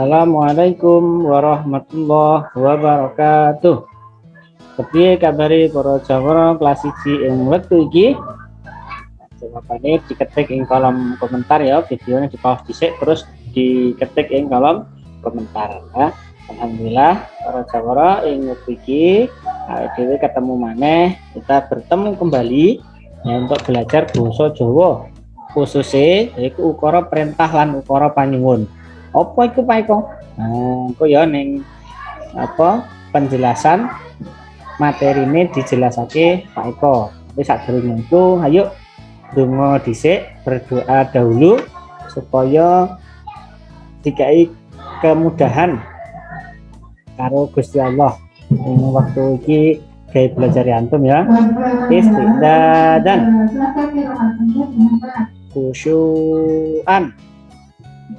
Assalamualaikum warahmatullahi wabarakatuh. Kepiye kabare para jawara kelas 1 ing wektu iki? Jawabane diketik ing kolom komentar ya, videonya di pause dhisik terus diketik ing kolom komentar ya. Alhamdulillah para jawara ing wektu iki dhewe ketemu maneh, kita bertemu kembali ya, untuk belajar basa Jawa. Khususnya yaiku ukara perintah lan ukara panyuwun. Apa itu Pak Eko? Nah, itu ya ning penjelasan materi ini dijelasake Pak Eko. Tapi sadurunge itu ayo donga dhisik, berdoa dahulu supaya dikai kemudahan karo Gusti Allah. Ini waktu iki gawe belajar antum ya. Istiqdadan khusyuan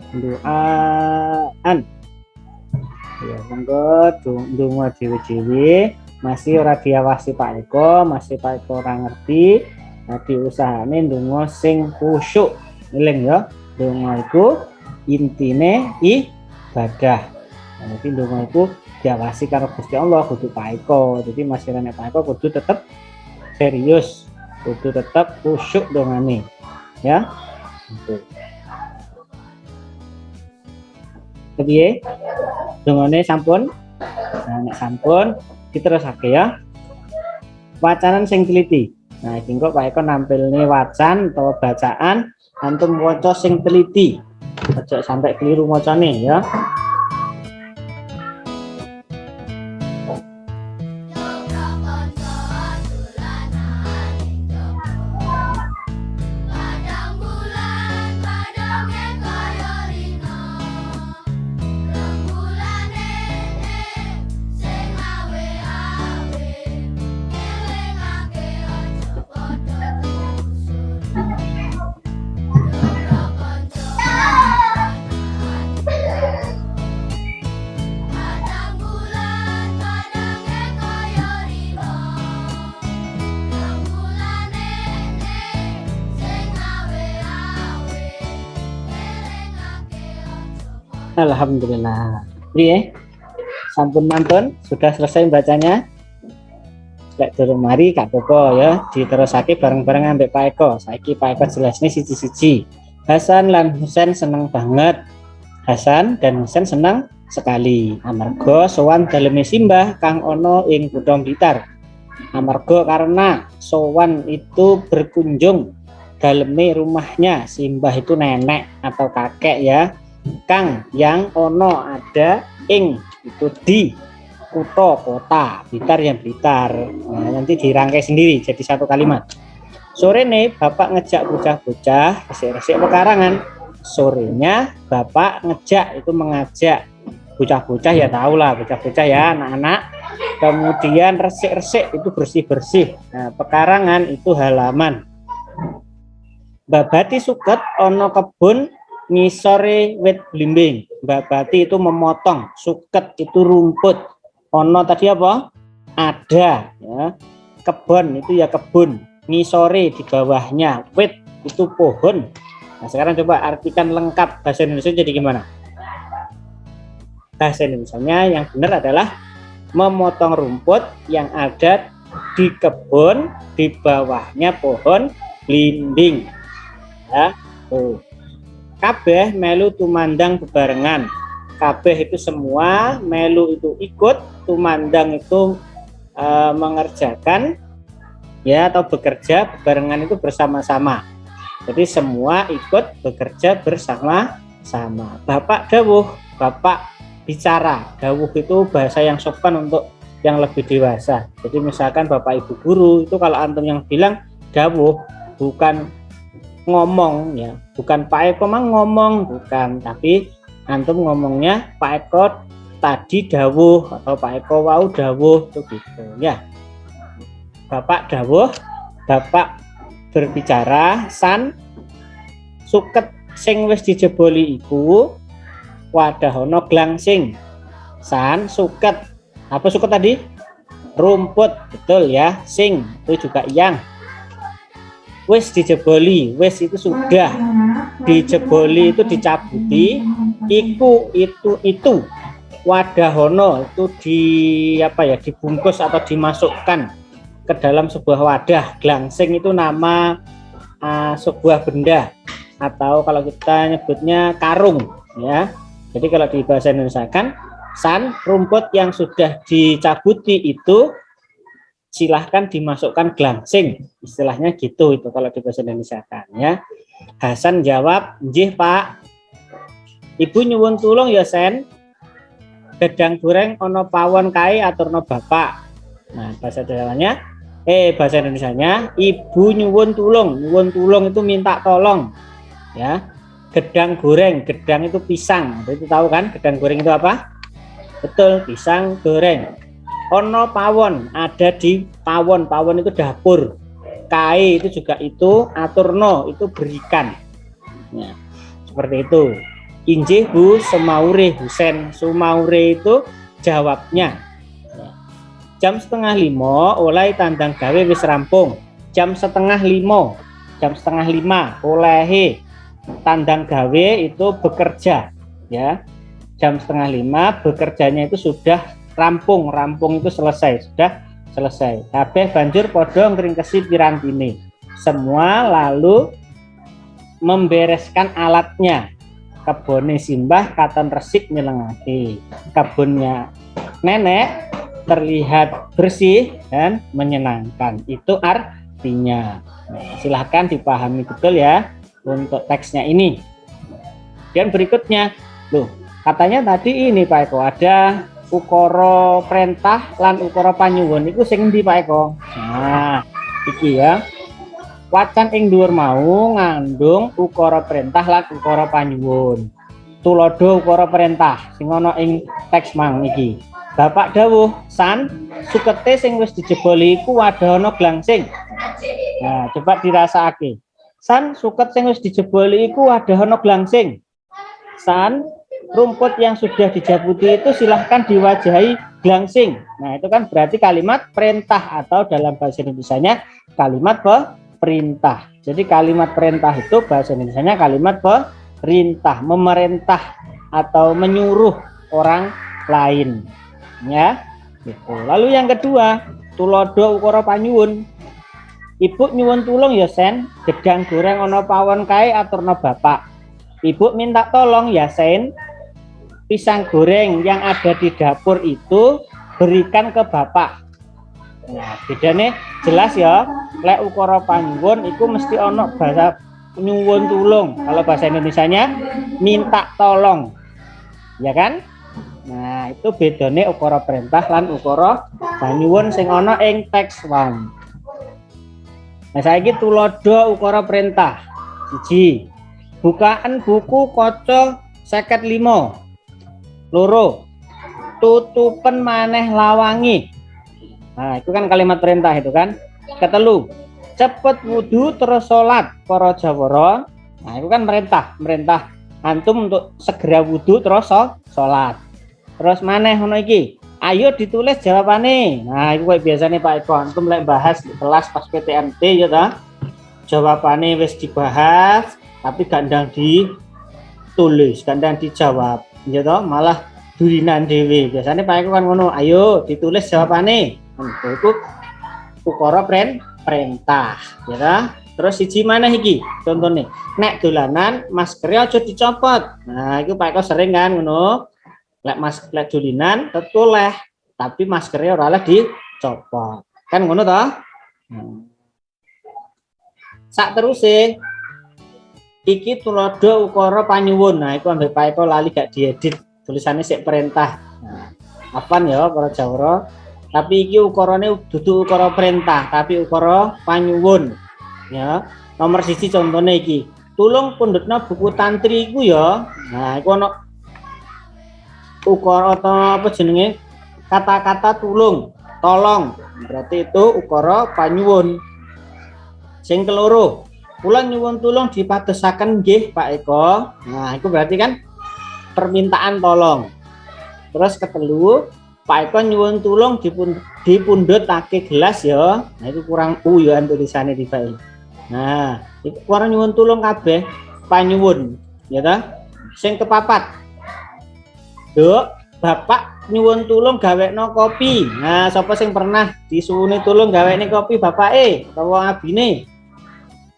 doaan ya, monggo donga dhewe-dhewe. Masih ora diawasi Pak Eko, masih Pak Eko ora ngerti. Dadi usahane donga sing khusyuk. Eling ya, donga iku intine ibadah. Jadi donga iku diawasi karo Gusti Allah, kudu Pak Eko. Jadi masih rene Pak Eko kudu tetep serius, kudu tetep khusyuk dongane ya. Oke. Kepiye? Dongane sampun? Nah, nek sampun diterusake ya. Wacanan sing teliti. Nah, iki kok Pak Eko nampilne wacan atau bacaan, antum waca sing teliti. Aja sampai keliru macane ya. Alhamdulillah. Piye? Sampun mantun, sudah selesai bacanya? Lek durung mari gak apa-apa ya, diterusake bareng-bareng ambek Pak Eko. Saiki Pak Eko jelasne siji-siji. Hasan lan Husain seneng banget. Hasan dan Husain seneng sekali amarga sowan daleme simbah kang ana ing Kutha Blitar. Amarga karena sowan itu berkunjung daleme rumahnya, simbah itu nenek atau kakek ya. Kang yang ono ada ing itu di kota Blitar yang Blitar. Nah, nanti dirangkai sendiri jadi satu kalimat. Sore nih bapak ngejak bocah-bocah resik-resik pekarangan. Sorenya bapak ngejak itu mengajak bocah-bocah ya, tahu lah bocah-bocah ya, anak-anak. Kemudian resik-resik itu bersih-bersih. Nah, pekarangan itu halaman. Babati suket ono kebun ngisore wit blimbing. Mbak Bati itu memotong, suket itu rumput. Ono tadi apa? Ada ya. Kebun itu ya kebun, ngisore di bawahnya, wit itu pohon. Nah, sekarang coba artikan lengkap bahasa Indonesia jadi gimana? Bahasa Indonesianya yang benar adalah memotong rumput yang ada di kebun, di bawahnya pohon blimbing. Ya, tuh. Kabeh melu tumandang bebarengan. Kabeh itu semua, melu itu ikut, tumandang itu mengerjakan ya, atau bekerja, bebarengan itu bersama-sama. Jadi semua ikut bekerja bersama-sama. Bapak dawuh, bapak bicara. Dawuh itu bahasa yang sopan untuk yang lebih dewasa. Jadi misalkan bapak ibu guru itu kalau antum yang bilang dawuh, bukan ngomong ya, bukan Pak Eko mang ngomong, bukan, tapi antum ngomongnya Pak Eko tadi dawuh atau Pak Eko wau dawuh itu gitu ya. Bapak dawuh, bapak berbicara. San suket sing wis dijeboli iku wadahono glangsing. San suket, apa suket tadi? Rumput, betul ya. Sing itu juga yang wis dijeboli, wis itu sudah. dijeboli itu dicabuti, itu wadahono itu dibungkus atau dimasukkan ke dalam sebuah wadah. Glangsing itu nama sebuah benda, atau kalau kita nyebutnya karung ya. Jadi kalau di bahasa Indonesia kan, San, rumput yang sudah dicabuti itu silahkan dimasukkan glangsing, istilahnya gitu itu kalau di bahasa Indonesia kan ya. Hasan jawab, "Nggih, Pak." "Ibu nyuwun tulung ya, Sen. Gedang goreng ono pawon kae aturno Bapak." Nah, bahasa Indonesianya, "Ibu nyuwun tulung." Nyuwun tulung itu minta tolong. Ya. Gedang goreng, gedang itu pisang. Berarti tahu kan gedang goreng itu apa? Betul, pisang goreng. Ono pawon, ada di pawon. Pawon itu dapur. Kae itu juga itu, aturno itu berikan. Ya, seperti itu. "Injih Bu, semaure Husen." Sumaure itu jawabnya. Ya. Jam 4:30 oleh tandang gawe wis rampung. Jam 4:30, jam 4:30 oleh tandang gawe itu bekerja ya. Jam 4:30 bekerjanya itu sudah rampung itu selesai, sudah selesai. Kabeh banjur padha ngringkesi pirantine. Semua lalu membereskan alatnya. Kebone simbah katon resik nyelengake. Kebunnya nenek terlihat bersih dan menyenangkan. Itu artinya. Nah, silahkan dipahami betul ya untuk teksnya ini. Dan berikutnya, katanya tadi ini Pak Eko ada ukara perintah lan ukara panyuwun. Iku sing endi Pak Eko? Nah, iki ya. Wacan ing dhuwur mau ngandung ukara perintah lan ukara panyuwun. Tulodo ukara perintah sing ana ing teks mang iki. Bapak dawuh, "San, sukete sing wis dijeboli iku wadahana glangsing." Nah, coba dirasakake. "San, suket sing wis dijeboli iku wadahana glangsing." "San, rumput yang sudah dijabuti itu silahkan diwajahi glangsing." Nah, itu kan berarti kalimat perintah, atau dalam bahasa Indonesianya kalimat perintah. Jadi kalimat perintah itu bahasa Indonesianya kalimat perintah, memerintah atau menyuruh orang lain. Ya, gitu. Lalu yang kedua, tulodo ukara panyuwun. "Ibu nyuwun tulung ya, Sen. Gedang goreng ono pawon kae aturno Bapak." Ibu minta tolong ya, Sen. Pisang goreng yang ada di dapur itu berikan ke Bapak. Nah, bedanya jelas ya. Lek ukara panyuwun itu mesti ono bahasa nyuwun tulung. Kalau bahasa Indonesianya minta tolong. Ya kan? Nah, itu bedanya ukara perintah lan ukara panyuwun sing ono ing teks 1. Nah, saiki tulodo ukara perintah. 1. Bukaan buku kaca 55. 2. Tutupen maneh lawangi. Nah, itu kan kalimat perintah itu kan. 3. Cepet wudu terus sholat para jawara. Nah, itu kan merintah antum untuk segera wudu terus sholat. Terus maneh ngono iki, ayo ditulis jawabane. Nah, itu kayak biasanya Pak Eko antum lek bahas di kelas pas PTMT ya ta. Jawabane wis dibahas tapi gandang ditulis, gandang dijawab. Ya toh, malah dulinan dhewe. Biasanya Pak Eko kan ngono, ayo ditulis jawabane. Itu ukara perintah, ya toh. Terus siji maneh iki, contohnya, nek dolanan maskernya aja dicopot. Nah, itu Pak Eko sering kan ngono. Lek dolinan tetuleh, tapi maskernya ora oleh dicopot. Kan ngono toh? Sak teruse iki tulodo ukara panyuwun. Nah, iku ambek Pak Eko lali gak diedit, tulisannya sik perintah. Nah, apaan ya para jawara? Tapi iki ukarane dudu ukara perintah, tapi ukara panyuwun. Ya, nomor 1 contohnya iki. Tulung pundhutna buku tantri iku ya. Nah, iku ana ukara apa jenenge? Kata-kata tulung, tolong. Berarti itu ukara panyuwun. Sing keloro, kula nyuwun tulung dipadosaken nggih Pak Eko. Nah, itu berarti kan permintaan tolong. Terus ketelu, Pak Eko nyuwun tulung dipundhutake gelas ya. Nah, itu kurang ya tulisannya di bae. Nah, itu kurang nyuwun tulung kabeh. panyuwun ya ta. Sing kepapat, Duk, Bapak nyuwun tulung gawekno kopi. Nah, sapa sing pernah disuwuni tulung gawekne kopi bapake utawa abine?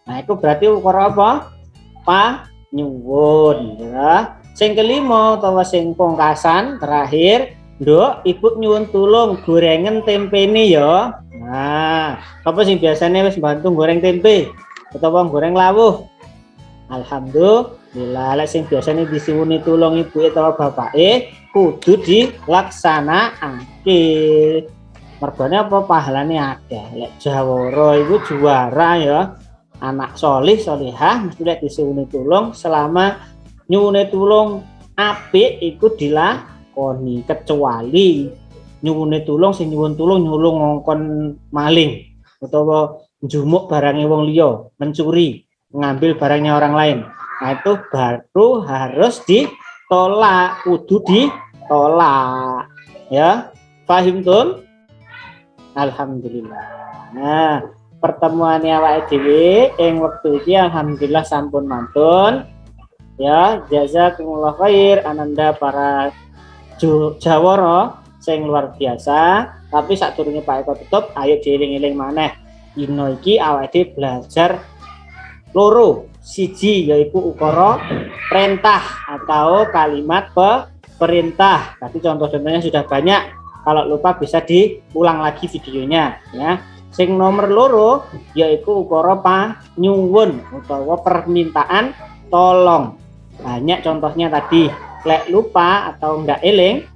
Nah, itu berarti ukara apa? Panyuwun ya. Sing kelima utawa sing pungkasan terakhir, Nduk, Ibu nyuwun tulung gorengen tempene ya. Nah, apa sing biasanya wis bantu goreng tempe utawa goreng lawuh? Alhamdulillah, lek sing biasanya disuwuni tulung ibu utawa bapake kudu dilaksanakake. Mergane apa pahalane akeh. Lek jawara iku juara ya. Anak solih solihah mesti lek disuwuni tulung selama nyuwune tulung apik iku dilakoni, kecuali nyuwune tulung sing nyuwun tulung nyulung ngongkon maling utawa njumuk barangnya wong liya, mencuri, ngambil barangnya orang lain. Nah, itu baru harus ditolak, kudu ditolak. Ya, paham tuh? Alhamdulillah. Nah, pertemuannya awake dhewe ing wektu iki alhamdulillah sampun mantun. Ya, jazakumullah khair ananda para jawara sing luar biasa. Tapi sadurunge Pak Eko tutup, ayo dieling-eling maneh. Dina iki awake belajar loro. Siji yaiku ukara perintah atau kalimat perintah. Tadi contoh-contohnya sudah banyak. Kalau lupa bisa diulang lagi videonya ya. Sing nomor loro yaiku ukara panyuwun utawa permintaan tolong. Banyak contohnya tadi. Lek lupa atau enggak eling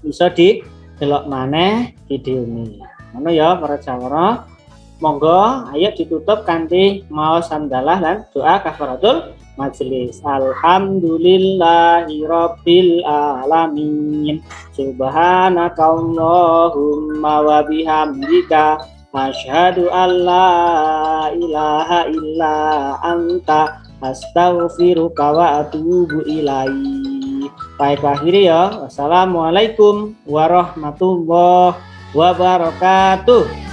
bisa didelok maneh video ini. Ngono ya para jawara. Monggo ayo ditutup kanthi maos hamdalah dan doa kafaratul majelis. Alhamdulillahirabbil alamin. Subhanakallahumma wa bihamdika asyhadu an la ilaha illa anta astaghfiruka wa atubu ilaik. Baik, akhiri ya. Wassalamualaikum warahmatullahi wabarakatuh.